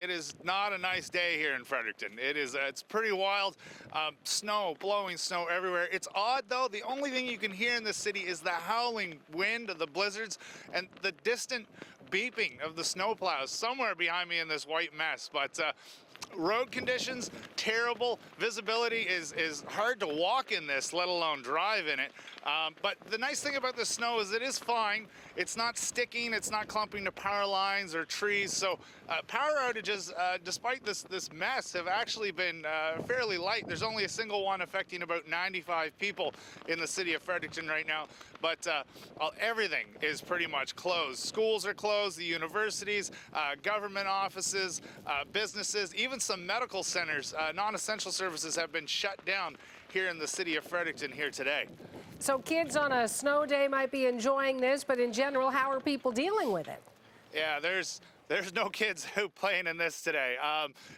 It is not a nice day here in Fredericton. It's pretty wild. Snow, blowing snow everywhere. It's odd though, the only thing you can hear in this city is the howling wind of the blizzards and the distant beeping of the snowplows somewhere behind me in this white mess. But road conditions, terrible. Visibility is hard to walk in this, let alone drive in it. But the nice thing about the snow is it is fine. It's not sticking, it's not clumping to power lines or trees. So power outages, despite this mess, have actually been fairly light. There's only a single one affecting about 95 people in the city of Fredericton right now. But everything is pretty much closed. Schools are closed, the universities, government offices, businesses, even some medical centers, non-essential services have been shut down here in the city of Fredericton here today. So kids on a snow day might be enjoying this, but in general, how are people dealing with it? Yeah, there's no kids out playing in this today.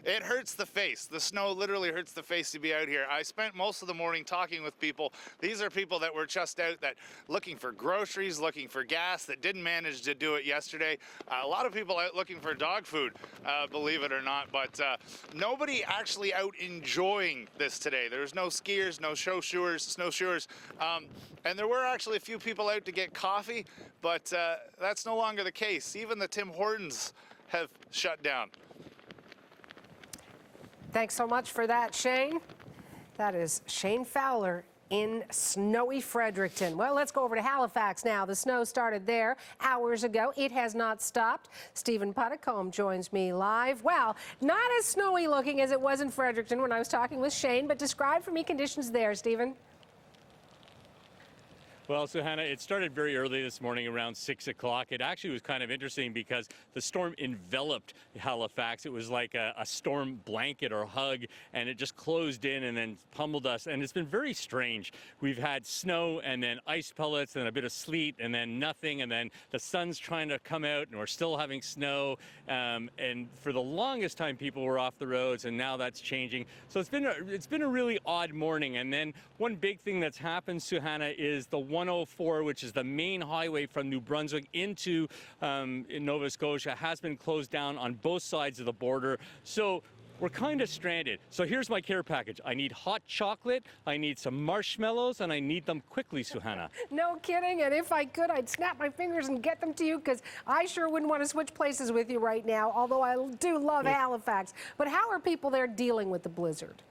It hurts the face. The snow literally hurts the face to be out here. I spent most of the morning talking with people. These are people that were just out that looking for groceries, looking for gas, that didn't manage to do it yesterday. A lot of people out looking for dog food, believe it or not, but nobody actually out enjoying this today. There's no skiers, no snowshoers, and there were actually a few people out to get coffee, but that's no longer the case. Even the Tim Hortons have shut down. Thanks so much for that, Shane. That is Shane Fowler in snowy Fredericton. Well, let's go over to Halifax now. The snow started there hours ago. It has not stopped. Stephen Puddicombe joins me live. Well, not as snowy looking as it was in Fredericton when I was talking with Shane, but describe for me conditions there, Stephen. Well, so Hannah, it started very early this morning around 6 o'clock. It actually was kind of interesting because the storm enveloped Halifax. It was like a storm blanket or hug, and it just closed in and then pummeled us. And it's been very strange. We've had snow and then ice pellets and a bit of sleet and then nothing. And then the sun's trying to come out and we're still having snow. And for the longest time, people were off the roads, and now that's changing. So it's been a really odd morning. And then one big thing that's happened, Suhana, is the 104, which is the main highway from New Brunswick into in Nova Scotia, has been closed down on both sides of the border. So we're kind of stranded. So here's my care package. I need hot chocolate, I need some marshmallows, and I need them quickly, Suhana. No kidding, and if I could, I'd snap my fingers and get them to you, because I sure wouldn't want to switch places with you right now, although I do love Halifax. But how are people there dealing with the blizzard?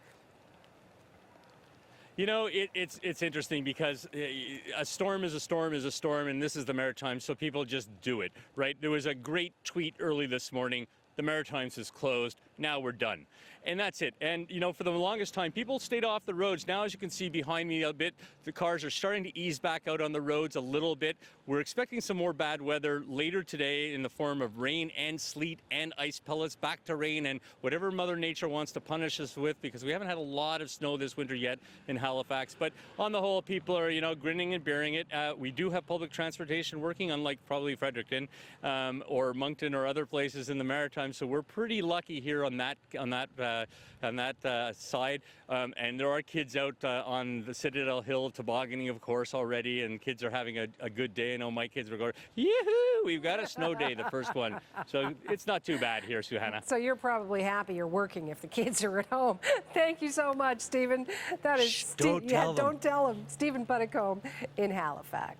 You know, it's interesting because a storm is a storm is a storm, and this is the Maritimes, so people just do it, right? There was a great tweet early this morning. The Maritimes is closed. Now we're done. And that's it. And, you know, for the longest time, people stayed off the roads. Now, as you can see behind me a bit, the cars are starting to ease back out on the roads a little bit. We're expecting some more bad weather later today in the form of rain and sleet and ice pellets, back to rain and whatever Mother Nature wants to punish us with, because we haven't had a lot of snow this winter yet in Halifax. But on the whole, people are, you know, grinning and bearing it. We do have public transportation working, unlike probably Fredericton or Moncton or other places in the Maritimes. So we're pretty lucky here on that side, and there are kids out on the Citadel Hill tobogganing, of course, already, and kids are having a good day. I know my kids were going, yoo-hoo, we've got a snow day, the first one. So it's not too bad here, Suhana. So you're probably happy you're working if the kids are at home. Thank you so much, Stephen. That is don't tell them. Don't tell them. Stephen Puddicombe in Halifax.